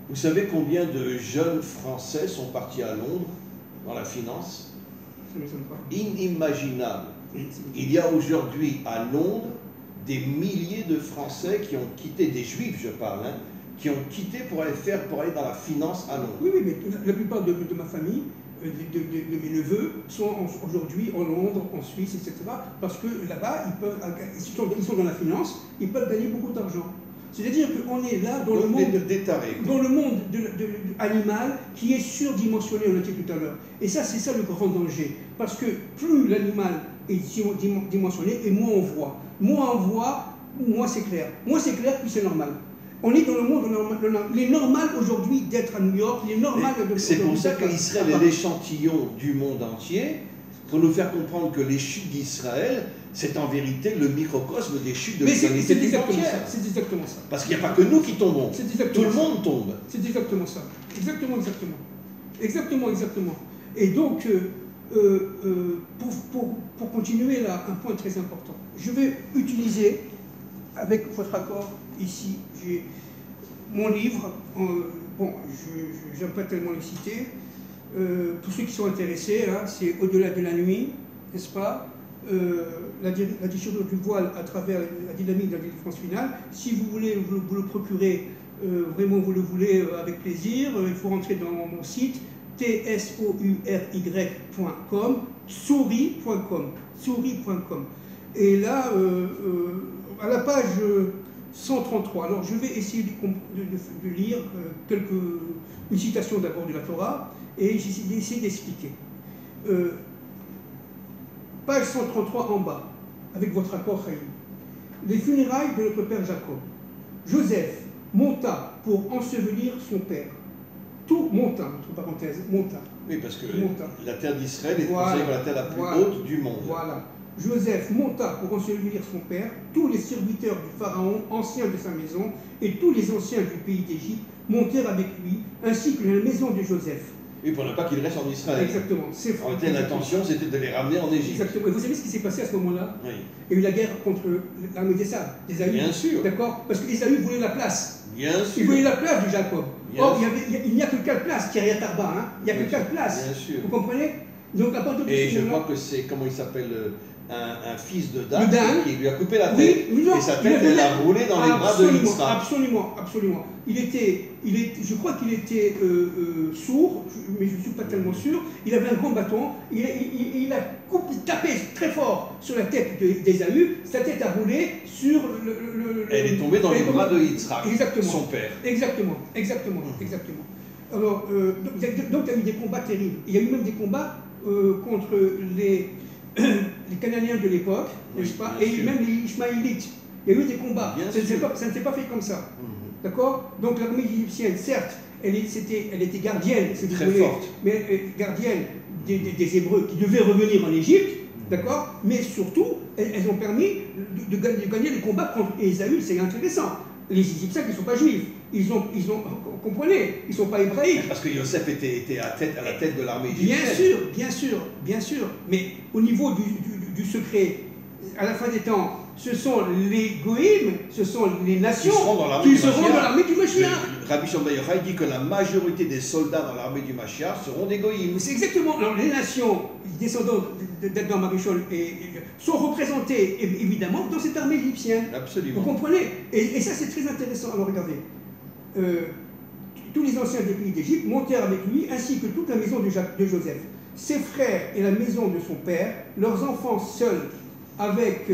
Vous savez combien de jeunes Français sont partis à Londres dans la finance? Ça ne m'étonne pas. Inimaginable. Il y a aujourd'hui à Londres des milliers de Français qui ont quitté, des Juifs je parle, hein, qui ont quitté pour aller dans la finance à Londres. Oui, mais la plupart de ma famille, de mes neveux, sont aujourd'hui en Londres, en Suisse, etc. Parce que là-bas, ils sont dans la finance, ils peuvent gagner beaucoup d'argent. C'est-à-dire qu'on est là dans le monde, animal qui est surdimensionné, on l'a dit tout à l'heure. Et ça, c'est ça le grand danger. Parce que plus l'animal est dimensionné, et moins on voit. Moins on voit, moins c'est clair. Moins c'est clair, plus c'est normal. On est dans le monde, il est normal aujourd'hui d'être à New York, il est normal de... C'est pour ça qu'Israël est l'échantillon du monde entier, pour nous faire comprendre que les chutes d'Israël, c'est en vérité le microcosme des chutes de l'humanité tout entière. C'est exactement ça. Parce qu'il n'y a pas que nous qui tombons, tout le monde tombe. C'est exactement ça. Exactement. Et donc, pour continuer là, un point très important, je vais utiliser, avec votre accord, ici, j'ai mon livre, bon, je n'aime pas tellement le citer, pour ceux qui sont intéressés, hein, c'est Au-delà de la nuit, n'est-ce pas, la déchirure du voile à travers la dynamique de la délivrance finale. Si vous voulez vous le procurer, vraiment vous le voulez avec plaisir, il faut rentrer dans mon site tsouri.com, souris.com. Et là, à la page 133. Alors je vais essayer de lire une citation d'abord de la Torah et j'essaie d'expliquer. Page 133 en bas, avec votre accord, Chaim. Les funérailles de notre père Jacob. Joseph monta pour ensevelir son père. Tout monta, entre parenthèses, monta. Oui, parce que monta. La terre d'Israël est considérée comme la terre la plus haute du monde. Voilà. Joseph monta pour ensevelir son père, tous les serviteurs du Pharaon, anciens de sa maison, et tous les anciens du pays d'Égypte montèrent avec lui, ainsi que la maison de Joseph. Oui, pour ne pas qu'il reste en Israël. Exactement. En fait, l'intention, c'était de les ramener en Égypte. Exactement. Et vous savez ce qui s'est passé à ce moment-là? Oui. Il y a eu la guerre contre l'armée d'Ésaü. Bien sûr. D'accord? Parce qu'Ésaü voulait la place. Bien sûr. Il voulait la place de Jacob. Bien Or, il n'y a que 4 places, Kiryat Arba. Hein? Il n'y a que 4 places. Bien sûr. Vous comprenez? Donc, à partir de Et je crois que c'est, comment il s'appelle, un fils de Dan qui lui a coupé la tête. Oui, non, et sa tête, elle a roulé dans les bras de Yitzhak. Absolument. Je crois qu'il était sourd, mais je ne suis pas tellement sûr. Il avait un grand bâton. Il a tapé très fort sur la tête d'Ésaü. Sa tête a roulé sur Elle est tombée dans les bras de Yitzhak, son père. Exactement. Alors, donc il y a eu des combats terribles. Il y a eu même des combats contre les Cananéens de l'époque, n'est-ce pas? Et même les Ishmaélites. Il y a eu des combats. Ça ne s'est pas fait comme ça. D'accord? Donc l'armée égyptienne, certes, elle était gardienne, très forte, mais gardienne des Hébreux qui devaient revenir en Égypte, d'accord? Mais surtout, elles ont permis de gagner les combats contre Ésaü. C'est intéressant. Les Égyptiens qui ne sont pas juifs, ils ont, comprenez, ils ne sont pas hébraïques. Parce que Yosef était à la tête de l'armée égyptienne. Bien sûr. Mais au niveau du secret, à la fin des temps, ce sont les goïms, ce sont les nations qui seront dans l'armée du Mashiach. Rabbi Shimon Bar Yochai dit que la majorité des soldats dans l'armée du Mashiach seront des goïms. C'est exactement. Alors, les nations descendants d'Adam Arishon sont représentées évidemment dans cette armée égyptienne. Absolument. Vous comprenez? Et ça, c'est très intéressant. Alors regardez. Tous les anciens des pays d'Égypte montèrent avec lui, ainsi que toute la maison de Joseph, ses frères et la maison de son père, leurs enfants seuls avec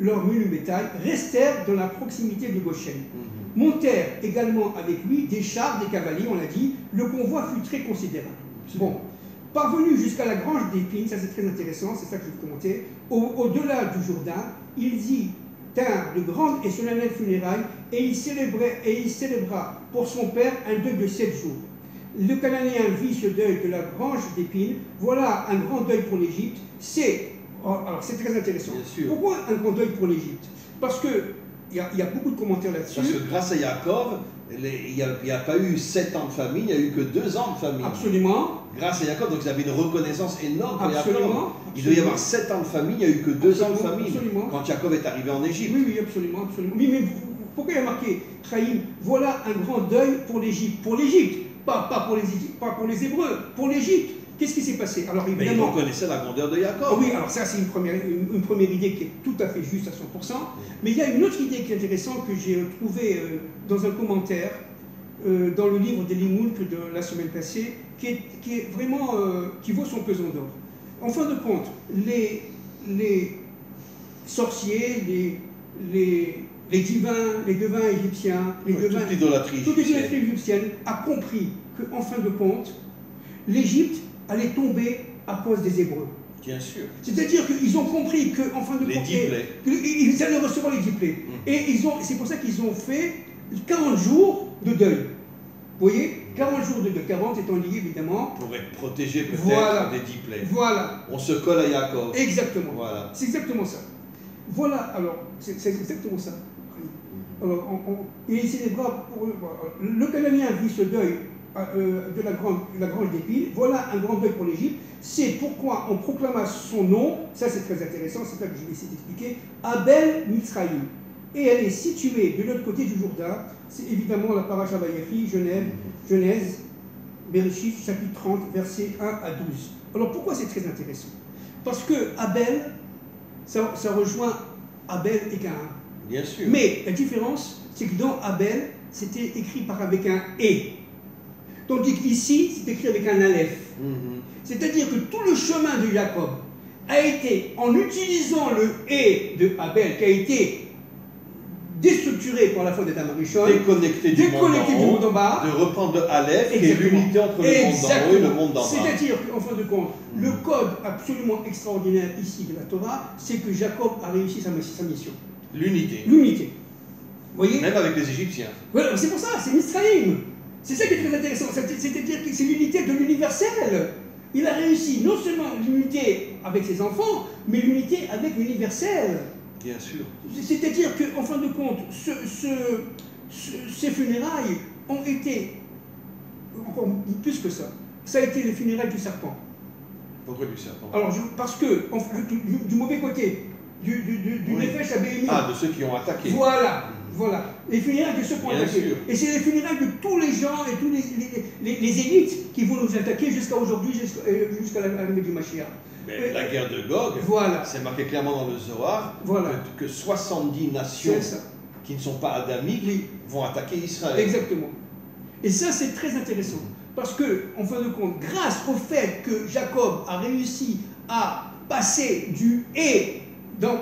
leur menu bétail, restèrent dans la proximité de Goshen. Montèrent également avec lui des chars, des cavaliers, on l'a dit, le convoi fut très considérable. Bon, parvenu jusqu'à la grange d'Épines, ça c'est très intéressant, c'est ça que je vais commenter, au-delà du Jourdain, ils y tinrent de grandes et solennelles funérailles et il célébra pour son père un deuil de 7 jours. Le Cananéen vit ce deuil de la grange d'Épines. Voilà un grand deuil pour l'Égypte. Alors c'est très intéressant. Pourquoi un grand deuil pour l'Égypte? Parce que il y a beaucoup de commentaires là-dessus. Parce que grâce à Yaakov, il n'y a pas eu 7 ans de famine, il n'y a eu que 2 ans de famine. Absolument. Grâce à Yaakov, donc ils avaient une reconnaissance énorme pour Yaakov. Il devait y avoir 7 ans de famine, il n'y a eu que 2 ans de famine. Absolument. Quand Yaakov est arrivé en Égypte. Oui, absolument. Oui, mais pourquoi il y a marqué, Chaim, voilà un grand deuil pour l'Égypte? Pour l'Égypte, pas pour les Hébreux, pour l'Égypte. Qu'est-ce qui s'est passé? Alors évidemment, mais ils reconnaissaient la grandeur de Yaakov. Oh oui, alors ça c'est une première idée qui est tout à fait juste à 100%. Mais il y a une autre idée qui est intéressante que j'ai trouvée dans un commentaire dans le livre des Limoulk de la semaine passée, qui est vraiment qui vaut son pesant d'or. En fin de compte, les sorciers, les devins égyptiens, toute idolâtrie égyptienne a compris qu'en fin de compte, l'Égypte allait tomber à cause des Hébreux. Bien sûr. C'est-à-dire qu'ils ont compris qu'en fin de compte, ils allaient recevoir les diplés. Et c'est pour ça qu'ils ont fait 40 jours de deuil. Vous voyez, 40 jours de deuil. 40 étant lié évidemment. Pour être protégé peut-être des diplés. Voilà. On se colle à Yaakov. Exactement. Voilà. C'est exactement ça. Voilà, alors, c'est exactement ça. Alors, il célébra pour le Cananéen vit ce deuil de la grange d'Épines. Voilà un grand deuil pour l'Égypte. C'est pourquoi on proclama son nom, ça c'est très intéressant, c'est ça que je vais essayer d'expliquer, Abel Mitzraïm. Et elle est située de l'autre côté du Jourdain. C'est évidemment la paracha Vayechi, Genèse, Bereshit, chapitre 30, versets 1 à 12. Alors pourquoi c'est très intéressant? Parce que Abel, ça rejoint Abel et Caïn. Bien sûr. Mais la différence, c'est que dans Abel, c'était écrit avec un « et ». Tandis qu'ici, c'est écrit avec un aleph. C'est-à-dire que tout le chemin de Jacob a été, en utilisant le « et » de Abel, qui a été déstructuré déstructuré par la faute d'Adam Arishon, déconnecté du monde d'en bas, de reprendre le Aleph, qui est l'unité entre le monde d'en haut et le monde d'en bas. C'est-à-dire qu'en fin de compte, le code absolument extraordinaire ici de la Torah, c'est que Jacob a réussi sa mission. L'unité. L'unité. Vous voyez? Même avec les Égyptiens. Voilà, c'est pour ça, c'est Mizraïm. C'est ça qui est très intéressant, c'est-à-dire que c'est l'unité de l'universel. Il a réussi non seulement l'unité avec ses enfants, mais l'unité avec l'universel. Bien sûr. C'est-à-dire qu'en fin de compte, ces funérailles ont été, encore plus que ça, ça a été les funérailles du serpent. Pourquoi du serpent? Alors, parce que, du mauvais côté, du Nefesh Abéhémi. Ah, de ceux qui ont attaqué. Voilà. Voilà, les funérailles de ceux qui ont attaqué. Et c'est les funérailles de tous les gens et tous les élites qui vont nous attaquer jusqu'à aujourd'hui, jusqu'à l'arrivée du Mashiach. Mais la guerre de Gog, voilà. C'est marqué clairement dans le Zohar que 70 nations qui ne sont pas adamiques vont attaquer Israël. Exactement. Et ça, c'est très intéressant. Parce que, en fin de compte, grâce au fait que Jacob a réussi à passer du « et »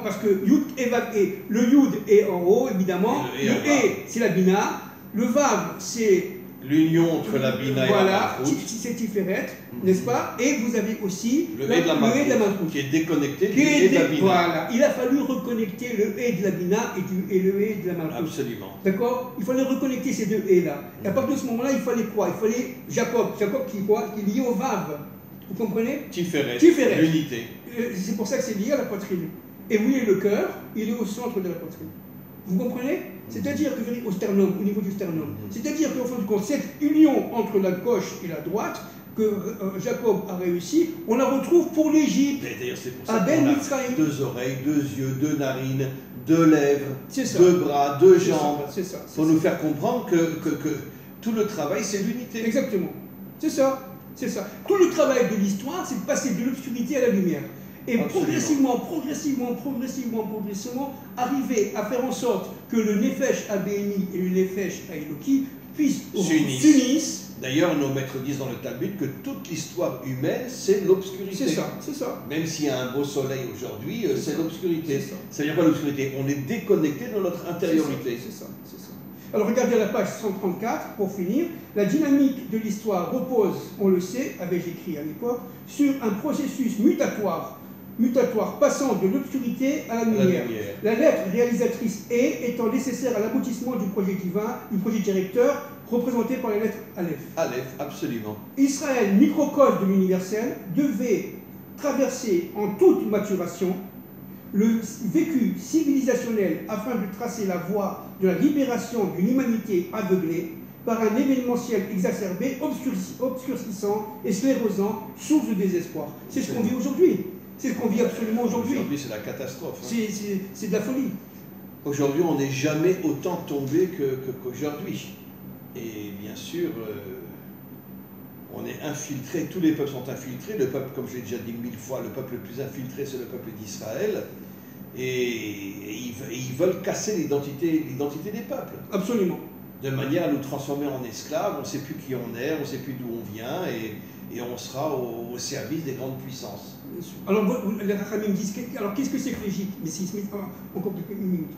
parce que Yud et Vav et, le Yud est en haut évidemment, le et c'est la Bina, le Vav c'est l'union entre la Bina et la Malchut, c'est Tiferet, n'est-ce pas? Et vous avez aussi le et de la Malchut qui est déconnecté du et de la Bina. Voilà, il a fallu reconnecter le et de la Bina et le et de la Malchut. Absolument. D'accord? Il fallait reconnecter ces deux et là. Et à partir de ce moment-là, il fallait quoi? Il fallait Jacob qui est lié au Vav. Vous comprenez? Tiferet, l'unité. C'est pour ça que c'est lié à la poitrine. Et où est le cœur? Il est au centre de la poitrine. Vous comprenez? C'est-à-dire que au sternum, au niveau du sternum. C'est-à-dire qu'au fond du compte, cette union entre la gauche et la droite que Jacob a réussi, on la retrouve pour l'Égypte. D'ailleurs, c'est pour ça qu'on a 2 oreilles, 2 yeux, 2 narines, 2 lèvres, 2 bras, 2 jambes. C'est ça. Pour nous faire comprendre que tout le travail, c'est l'unité. Exactement. C'est ça. C'est ça. Tout le travail de l'histoire, c'est de passer de l'obscurité à la lumière. Et progressivement, arriver à faire en sorte que le Nefesh Abéhémi et le Nefesh Haïloki puissent s'unissent. D'ailleurs, nos maîtres disent dans le Talmud que toute l'histoire humaine, c'est l'obscurité. C'est ça, c'est ça. Même s'il y a un beau soleil aujourd'hui, c'est l'obscurité. Ça veut dire quoi l'obscurité? On est déconnecté de notre intériorité. C'est ça, c'est ça. Alors regardez la page 134, pour finir. La dynamique de l'histoire repose, on le sait, avais-je écrit à l'époque, sur un processus mutatoire passant de l'obscurité à la lumière. La lettre réalisatrice E étant nécessaire à l'aboutissement du projet divin, du projet directeur, représenté par la lettre Aleph. Aleph, absolument. Israël, microcosme de l'universel, devait traverser en toute maturation le vécu civilisationnel afin de tracer la voie de la libération d'une humanité aveuglée par un événementiel exacerbé, obscurcissant et sclérosant, source de désespoir. C'est ce qu'on vit aujourd'hui. C'est ce qu'on vit absolument aujourd'hui. Aujourd'hui, c'est la catastrophe. C'est de la folie. Aujourd'hui, on n'est jamais autant tombé qu'aujourd'hui. Et bien sûr, on est infiltré, tous les peuples sont infiltrés. Le peuple, comme je l'ai déjà dit 1000 fois, le peuple le plus infiltré, c'est le peuple d'Israël. Et ils veulent casser l'identité des peuples. Absolument. De manière à nous transformer en esclaves, on ne sait plus qui on est, on ne sait plus d'où on vient, et on sera au service des grandes puissances. Alors, les Rachamim disent, alors qu'est-ce que c'est que l'Égypte? Mais si, encore quelques minutes.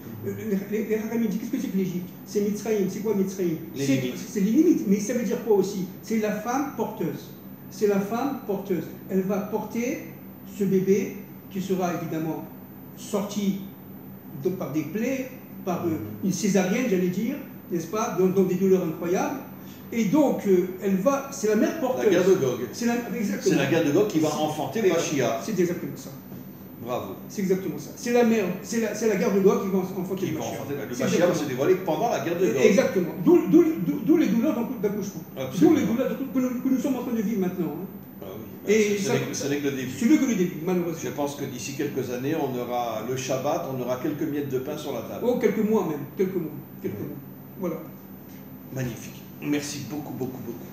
Les Rachamim disent, qu'est-ce que c'est que l'Égypte? C'est Mitzrayim. C'est quoi Mitzrayim? C'est les limites. Mais ça veut dire quoi aussi? C'est la femme porteuse. C'est la femme porteuse. Elle va porter ce bébé qui sera évidemment sorti par des plaies, par une césarienne, j'allais dire, n'est-ce pas, dans des douleurs incroyables. Et donc, c'est la mère porteuse. La guerre de Gog. C'est la guerre de Gog qui va enfanter le Mashiach. C'est exactement ça. Bravo. C'est exactement ça. C'est la mère, c'est la guerre de Gog qui va enfanter le Mashiach. Le Mashiach va se dévoiler pendant la guerre de Gog. Exactement. D'où les douleurs d'accouchement. D'où les douleurs que nous sommes en train de vivre maintenant. Ah oui. Et ce n'est que le début. Ce n'est que le début, malheureusement. Je pense que d'ici quelques années, on aura le Shabbat, on aura quelques miettes de pain sur la table. Oh, quelques mois même. Quelques mois. Voilà. Magnifique. Merci beaucoup, beaucoup, beaucoup.